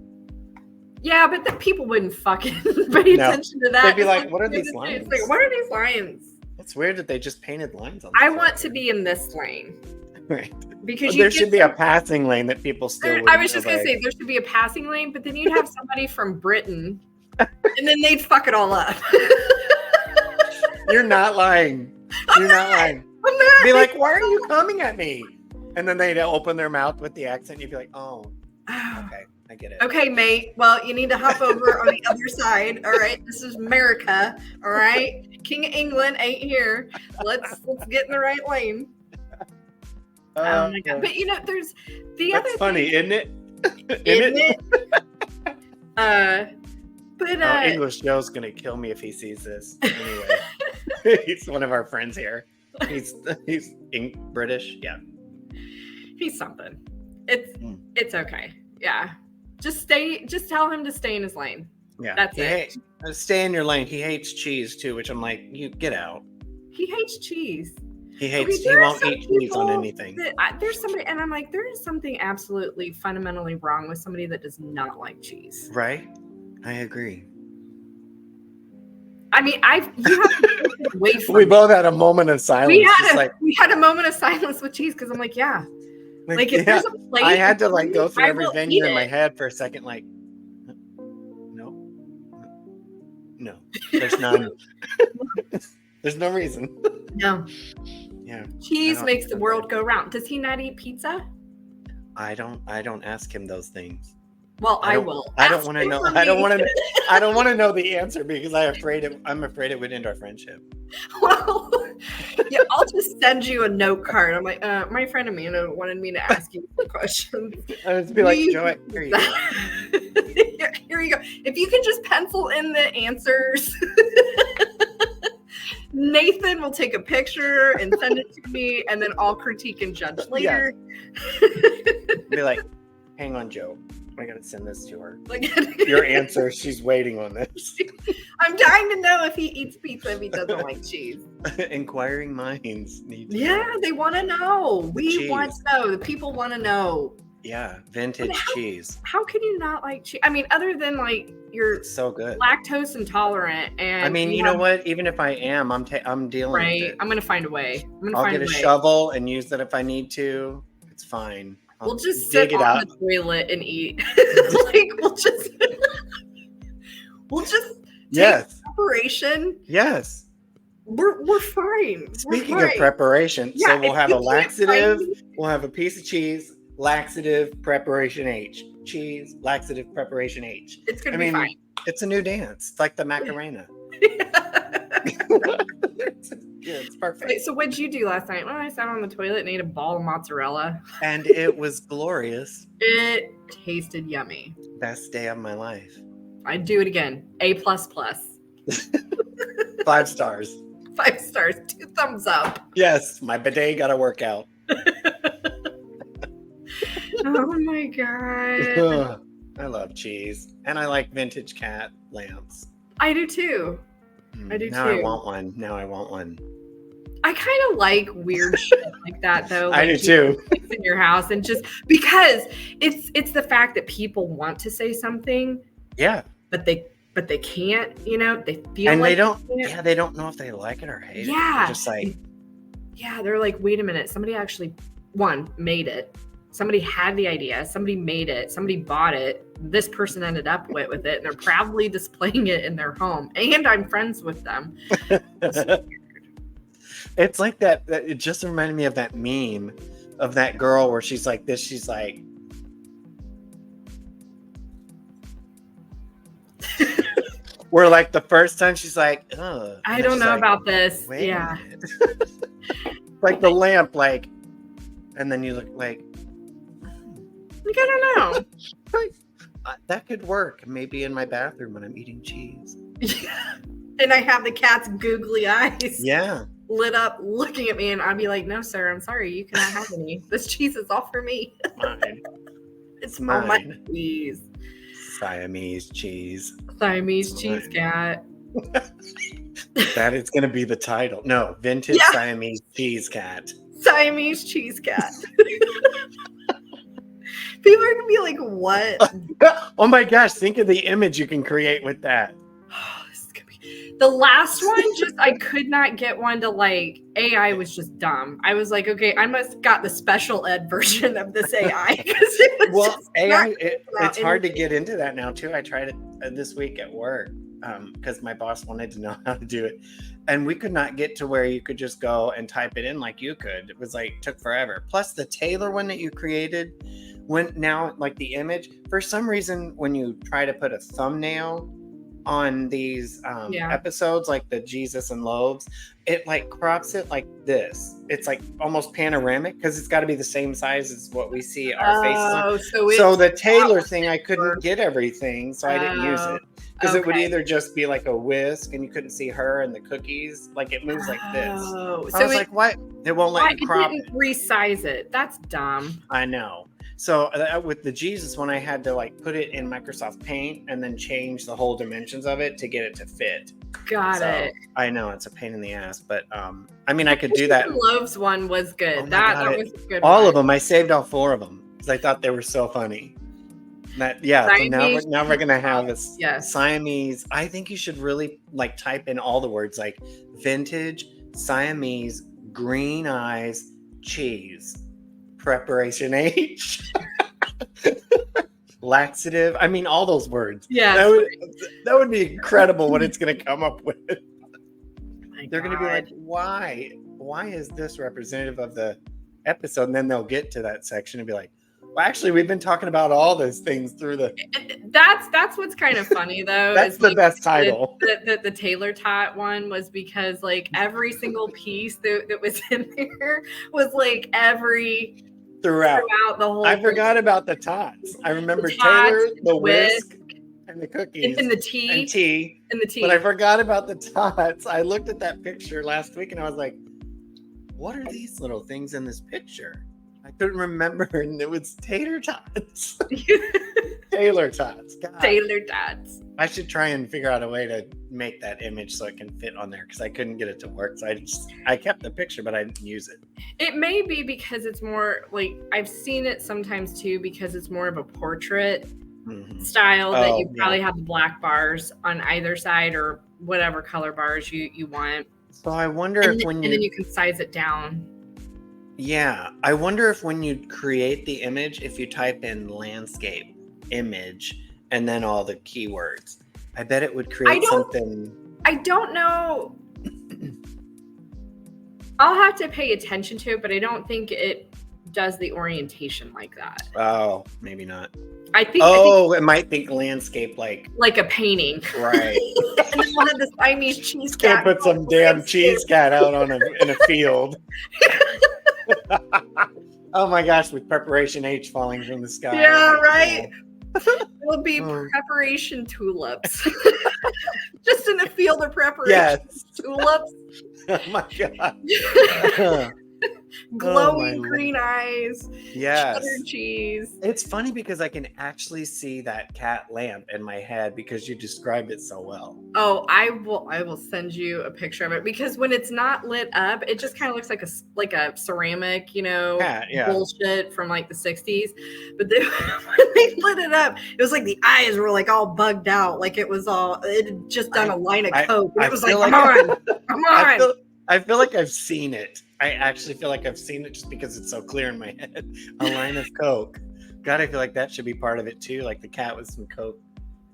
Yeah, but the people wouldn't fucking pay attention to that. They'd be like, what are these lines? Like, what are these lines? It's weird that they just painted lines on. I want to be in this lane. Right. Because there should be a passing lane that people still would. I was just going to say there should be a passing lane, but then you'd have somebody from Britain and then they'd fuck it all up. You're not lying. You're not lying. I'm not. Be like, why are you coming at me? And then they'd open their mouth with the accent. You'd be like, oh, okay. I get it. Okay, mate. Well, you need to hop over on the other side. All right. This is America. All right. King of England ain't here. Let's get in the right lane. Oh my God. But you know, there's the other thing. Funny, isn't it? Isn't it? English Joe's gonna kill me if he sees this. Anyway. He's one of our friends here. He's British. Yeah. He's something. It's okay. Yeah. Just tell him to stay in his lane. Yeah. That's it. Stay in your lane. He hates cheese too, which I'm like, you get out. He hates cheese. He won't eat cheese on anything. There's somebody, and I'm like, there is something absolutely fundamentally wrong with somebody that does not like cheese. Right? I agree. I mean, you have to take it away from we both had a moment of silence. We had a moment of silence with cheese because I'm like, yeah. Like if there's a plate, I had to like go through every venue in my head for a second, like, no, there's none. There's no reason. No. Yeah. Cheese makes the world go round. Does he not eat pizza? I don't ask him those things. Well, I will. I don't want to know. I don't want to know the answer because I'm afraid it would end our friendship. Well, yeah, I'll just send you a note card. I'm like, my friend Amanda wanted me to ask you questions. I'll just be like, Joe, here you go. Here you go. If you can just pencil in the answers, Nathan will take a picture and send it to me, and then I'll critique and judge later. Yeah. Be like, hang on, Joe. I gotta send this to her. Your answer. She's waiting on this. I'm dying to know if he eats pizza if he doesn't like cheese. Inquiring minds need to know. They want to know. We want to know. The people want to know. Yeah, vintage cheese. How can you not like cheese? I mean, other than like you're so good, lactose intolerant, and I mean, you know what? Even if I am, I'm dealing with it. I'm gonna find a way. I'll get a shovel and use that if I need to. It's fine. We'll just sit on the toilet and eat. we'll just take preparation. Yes. We're fine. Speaking of preparation, so we'll have a laxative, we'll have a piece of cheese, laxative, preparation H. Cheese, laxative, preparation H. It's gonna be fine. It's a new dance. It's like the Macarena. Yeah, it's perfect. Wait, so what did you do last night? Well, I sat on the toilet and ate a ball of mozzarella. And it was glorious. It tasted yummy. Best day of my life. I'd do it again. A++. 5 stars. 5 stars. 2 thumbs up. Yes, my bidet got to work out. Oh my God. I love cheese. And I like vintage cat lamps. I do too. Now I want one. I kind of like weird shit like that though. Like I do too. In your house, and just because it's the fact that people want to say something. Yeah. But they can't, you know, they feel and like they don't know if they like it or hate it. They're just like, they're like, wait a minute, somebody actually made it. Somebody had the idea, somebody made it, somebody bought it, this person ended up with it, and they're proudly displaying it in their home. And I'm friends with them. It's like that. It just reminded me of that meme of that girl where she's like this. She's like, where like the first time she's like, ugh. I don't know about this. Wait a minute. Like the lamp, like And then you look like I don't know. That could work. Maybe in my bathroom when I'm eating cheese. And I have the cat's googly eyes lit up looking at me, and I'd be like, no, sir, I'm sorry. You cannot have any. This cheese is all for me. Mine. It's all my cheese. Siamese cheese. Siamese cheese cat. That is going to be the title. No, vintage Siamese cheese cat. Siamese cheese cat. People are gonna be like, what? Oh my gosh, think of the image you can create with that. This is gonna be... The last one, I could not get one to like, AI was just dumb. I was like, okay, I must got the special ed version of this AI. It was AI, it's hard to get into that now too. I tried it this week at work because my boss wanted to know how to do it. And we could not get to where you could just go and type it in like you could. It was like, took forever. Plus the Taylor one that you created, when now like the image, for some reason, when you try to put a thumbnail on these episodes, like the Jesus and Loaves, it like crops it like this. It's like almost panoramic because it's got to be the same size as what we see our faces on. So the Taylor thing, I couldn't get everything, so I didn't use it. Because it would either just be like a whisk and you couldn't see her and the cookies. Like it moves like this. So I was like, what? It won't let you crop it. Resize it. That's dumb. I know. So with the Jesus one, I had to like put it in Microsoft Paint and then change the whole dimensions of it to get it to fit. Got it. I know it's a pain in the ass, but I mean, I could do that. The Loaves one was good. Oh that was a good all one. of them. I saved all 4 of them because I thought they were so funny. So now we're gonna have this Siamese. I think you should really like type in all the words like vintage Siamese green eyes cheese preparation H laxative. I mean all those words. Yeah, that would be incredible what it's gonna come up with. They're gonna be like, why is this representative of the episode? And then they'll get to that section and be like, well, actually, we've been talking about all those things through the. That's what's kind of funny though. That's the best title. The Taylor Tot one was because like every single piece that was in there was like throughout the whole. I forgot about the tots. I remember Taylor, the whisk, and the cookies, and the tea, But I forgot about the tots. I looked at that picture last week and I was like, "What are these little things in this picture?" I couldn't remember, and it was tater tots. Taylor tots. God. Taylor tots. I should try and figure out a way to make that image so it can fit on there because I couldn't get it to work. So I kept the picture, but I didn't use it. It may be because it's more like I've seen it sometimes too because it's more of a portrait style that you probably have the black bars on either side or whatever color bars you want. So I wonder if and then you can size it down. Yeah, I wonder if when you create the image, if you type in landscape image and then all the keywords, I bet it would create something. I don't know. I'll have to pay attention to it, but I don't think it does the orientation like that. Oh, maybe not. I think it might think landscape like a painting. Right. And then one of the Siamese cheese cat. Put some damn cheese cat out in a field. Oh my gosh, with preparation H falling from the sky. Yeah, right. It'll be preparation tulips. Just in a field of preparation. Yes. Tulips. Oh my god. Glowing green eyes. Yes. Cheddar cheese. It's funny because I can actually see that cat lamp in my head because you described it so well. Oh, I will send you a picture of it because when it's not lit up, it just kind of looks like a ceramic, bullshit from like the 60s. But then when they lit it up, it was like the eyes were like all bugged out, like it had just done a line of coke. And it was like, come on. I feel like I've seen it. I actually feel like I've seen it just because it's so clear in my head. A line of Coke. God, I feel like that should be part of it too. Like the cat with some Coke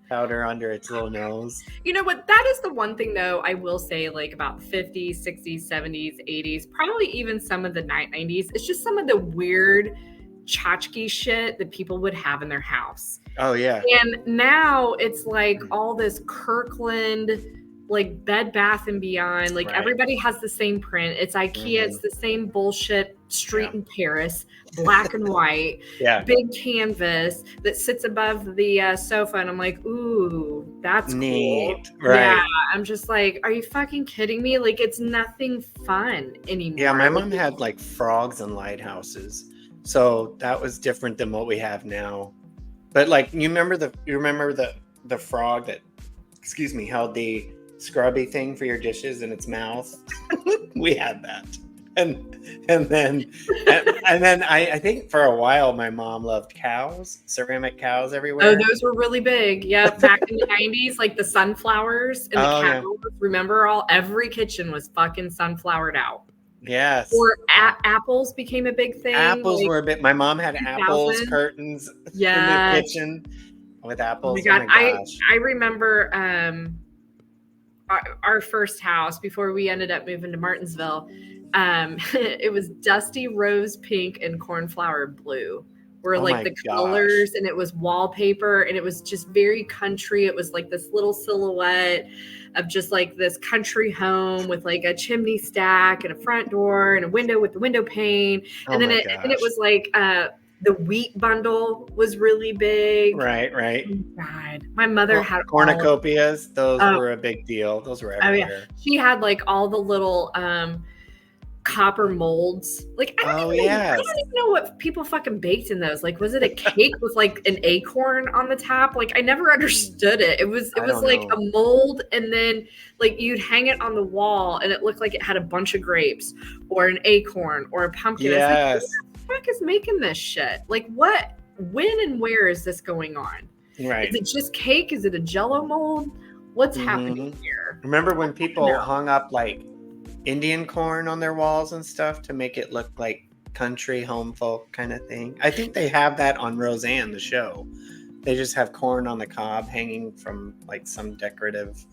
powder under its little nose. You know what? That is the one thing though, I will say like about 50s, 60s, 70s, 80s, probably even some of the 90s. It's just some of the weird tchotchke shit that people would have in their house. Oh yeah. And now it's like all this Kirkland like Bed Bath and Beyond. Like Right. everybody has the same print. It's IKEA. It's the same bullshit street in Paris, black and white, big canvas that sits above the sofa. And I'm like, ooh, that's neat. Cool. Right. Yeah. I'm just like, are you fucking kidding me? Like it's nothing fun anymore. Yeah, my mom had like frogs and lighthouses. So that was different than what we have now. But like you remember the frog that held the scrubby thing for your dishes in its mouth? We had that. And then I think for a while my mom loved cows, ceramic cows everywhere. Oh, those were really big. Yeah, back in the 90s, like the sunflowers and the cows. Yeah. Remember every kitchen was fucking sunflowered out. Yes. Or apples became a big thing. Apples were a bit. My mom had apples curtains in the kitchen with apples. Oh my God. I remember our first house before we ended up moving to Martinsville. It was dusty rose pink and cornflower blue were like the colors, and it was wallpaper, and it was just very country. It was like this little silhouette of just like this country home with like a chimney stack and a front door and a window with the window pane. And then it was like the wheat bundle was really big. Right. Oh God. My mother had cornucopias. Those were a big deal. Those were everywhere. Oh, yeah. She had like all the little copper molds. Like I don't even know what people fucking baked in those. Like was it a cake with like an acorn on the top? Like I never understood it. It was like a mold, and then like you'd hang it on the wall and it looked like it had a bunch of grapes or an acorn or a pumpkin. Yes. Like, who the fuck is making this shit? Like what, when and where is this going on? Right. Is it just cake? Is it a Jello mold? What's happening here? Remember when people hung up like Indian corn on their walls and stuff to make it look like country home folk kind of thing? I think they have that on Roseanne, the show. They just have corn on the cob hanging from like some decorative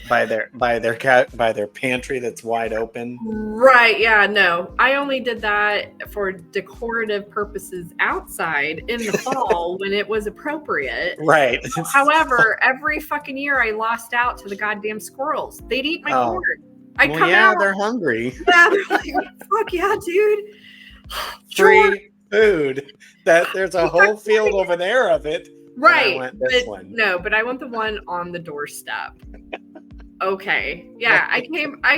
by their pantry that's wide open. Right. Yeah. No, I only did that for decorative purposes outside in the fall when it was appropriate. Right. However, every fucking year I lost out to the goddamn squirrels. They'd eat my corn. I'd come out. They're hungry. Yeah, they're like, fuck yeah, dude. Free food. There's a whole field over there of it. Right. I want this one. No, but I want the one on the doorstep. Okay. Yeah, I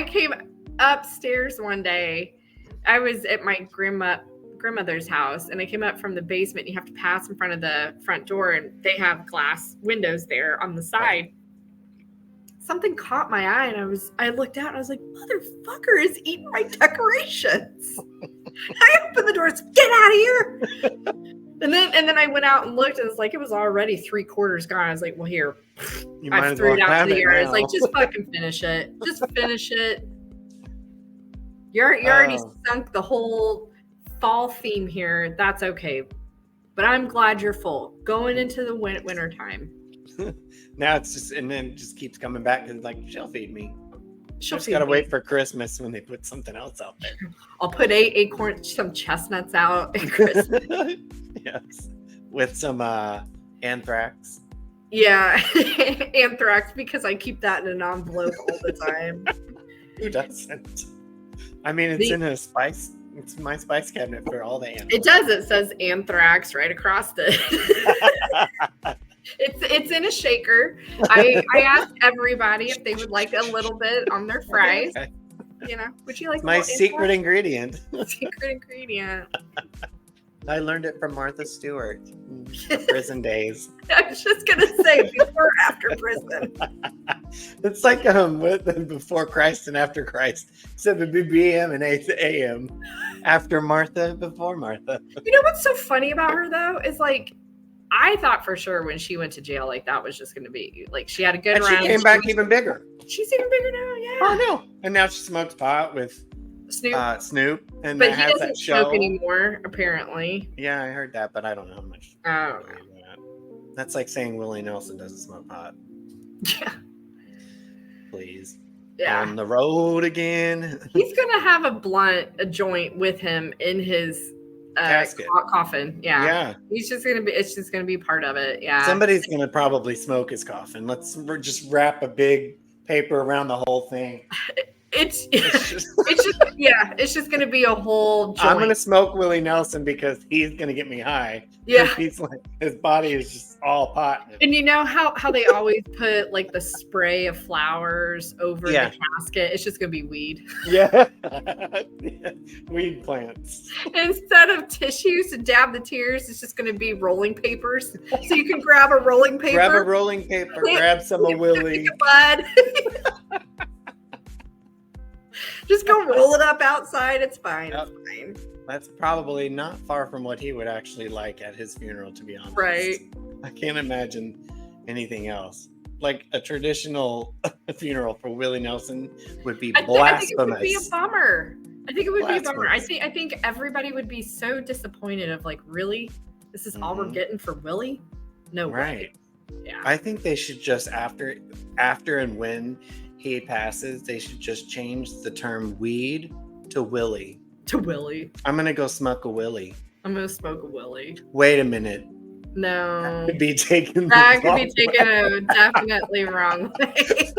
came upstairs one day. I was at my grandmother's house, and I came up from the basement. You have to pass in front of the front door, and they have glass windows there on the side. Right. Something caught my eye, and I looked out and I was like, motherfucker is eating my decorations. I opened the doors, get out of here. and then I went out and looked, and it was already 3/4 gone. I was like, well, here. I threw it out to the air. I was like, just fucking finish it. Just finish it. You already sunk the whole fall theme here. That's okay. But I'm glad you're full. Going into the winter time. Now it's just, and then it just keeps coming back and like, she'll feed me. She'll just gotta wait for Christmas when they put something else out there. I'll put some chestnuts out at Christmas. Yes, with some anthrax. Yeah, anthrax, because I keep that in an envelope all the time. Who doesn't? I mean, it's in a spice. It's my spice cabinet for all the anthrax. It does. It says anthrax right across it. It's in a shaker. I asked everybody if they would like a little bit on their fries. Okay. You know, would you like my secret ingredient? Secret ingredient. I learned it from Martha Stewart. Prison days. I was just gonna say before or after prison. It's like before Christ and after Christ. 7 p.m. and 8 a.m. After Martha, before Martha. You know what's so funny about her though is like, I thought for sure when she went to jail, like that was just going to be like she had a good run. She came back even bigger. She's even bigger now, yeah. Oh no! And now she smokes pot with Snoop, and but he doesn't smoke anymore, apparently. Yeah, I heard that, but I don't know how much. Oh, that's like saying Willie Nelson doesn't smoke pot. Yeah. Please. Yeah. On the road again. He's gonna have a joint with him in his casket. Coffin. Yeah. It's just gonna be part of it. Yeah. Somebody's gonna probably smoke his coffin. Let's just wrap a big paper around the whole thing. It's It's just, it's just gonna be a whole joint. I'm gonna smoke Willie Nelson because he's gonna get me high. Yeah. He's like, his body is just all pot. And you know how they always put like the spray of flowers over Yeah. the casket? It's just gonna be weed. Yeah. Weed plants. Instead of tissues to dab the tears, it's just gonna be rolling papers. So you can grab a rolling paper. Grab a rolling paper, grab some of Willie. Bud. Just go roll it up outside. It's fine. Yep. It's fine. That's probably not far from what he would actually like at his funeral, to be honest. Right. I can't imagine anything else. Like a traditional funeral for Willie Nelson would be blasphemous. I think it would be a bummer. I think it would be a bummer. I think everybody would be so disappointed of like, really? This is all we're getting for Willie? No way. Yeah. I think they should just after and when he passes, they should just change the term weed to Willie. To Willie. I'm gonna go smoke a Willie. I'm gonna smoke a Willie. Wait a minute. No. That could be taken a definitely wrong way.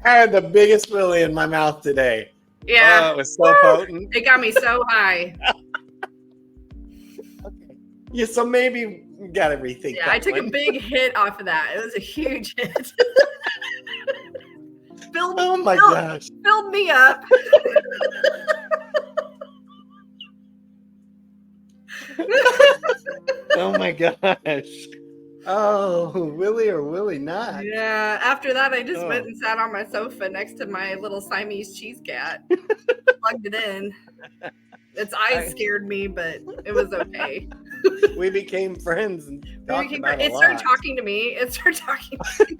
I had the biggest Willie in my mouth today. Yeah. Oh, it was so potent. It got me so high. Okay. Yeah, so maybe we gotta rethink that. I took a big hit off of that. It was a huge hit. Oh my gosh. Filled me up. Oh my gosh. Oh, Willie or Willie not. Yeah. After that, I just went and sat on my sofa next to my little Siamese cheese cat. Plugged it in. Its eyes scared me, but it was okay. We became friends and talked about it started talking to me. It started talking to me.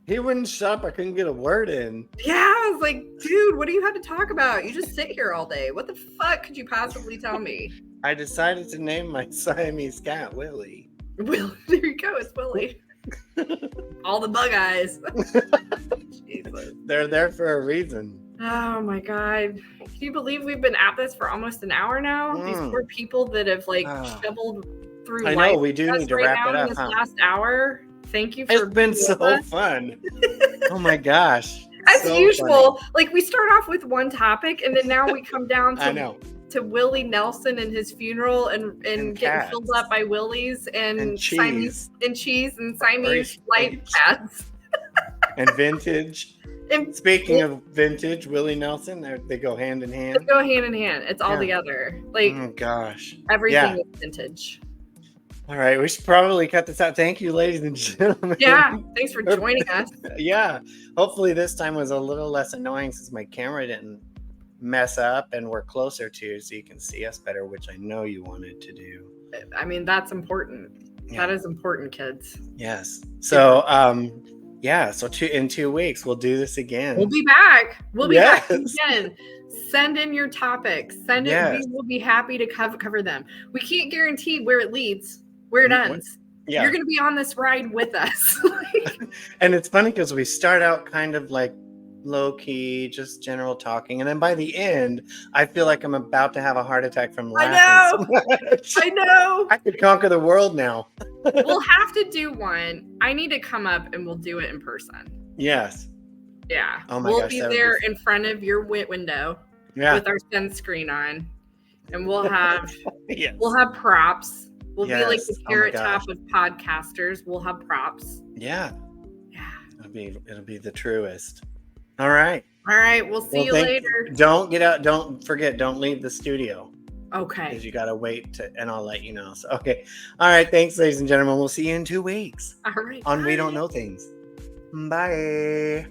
He wouldn't shut up. I couldn't get a word in. Yeah, I was like, dude, what do you have to talk about? You just sit here all day. What the fuck could you possibly tell me? I decided to name my Siamese cat Willie. Will, there you go. It's Willie. All the bug eyes. Jesus. They're there for a reason. Oh my God. Can you believe we've been at this for almost an hour now? These poor people that have like shoveled through life. I know, we do need to wrap it up. This last hour. Thank you for It's been so fun. Oh my gosh. As usual, like we start off with one topic and then now we come down to Willie Nelson and his funeral and getting filled up by Willies and cheese and Siamese light pads. And vintage. And speaking of vintage, Willie Nelson, they go hand in hand. They go hand in hand. It's all together. Like, oh gosh. Everything is vintage. All right, we should probably cut this out. Thank you, ladies and gentlemen. Yeah, thanks for joining us. Yeah, hopefully this time was a little less annoying since my camera didn't mess up and we're closer to so you can see us better, which I know you wanted to do. I mean, that's important. Yeah. That is important, kids. Yes. So, so in 2 weeks, we'll do this again. We'll be back. We'll be back again. Send in your topics. Send it. We will be happy to cover them. We can't guarantee where it leads. Where it ends. Yeah. You're going to be on this ride with us. And it's funny because we start out kind of like low key, just general talking. And then by the end, I feel like I'm about to have a heart attack from laughing. I know. I could conquer the world now. We'll have to do one. I need to come up and we'll do it in person. Yes. Yeah. Oh my gosh. We'll be there in front of your window with our sunscreen on. And we'll have we'll have props. We'll be like the carrot top of podcasters. We'll have props. Yeah. Yeah. It'll be the truest. All right. All right. We'll see you later. Don't get out. Don't forget. Don't leave the studio. Okay. Because you got to wait and I'll let you know. So, okay. All right. Thanks, ladies and gentlemen. We'll see you in 2 weeks. All right. On We Don't Know Things. Bye.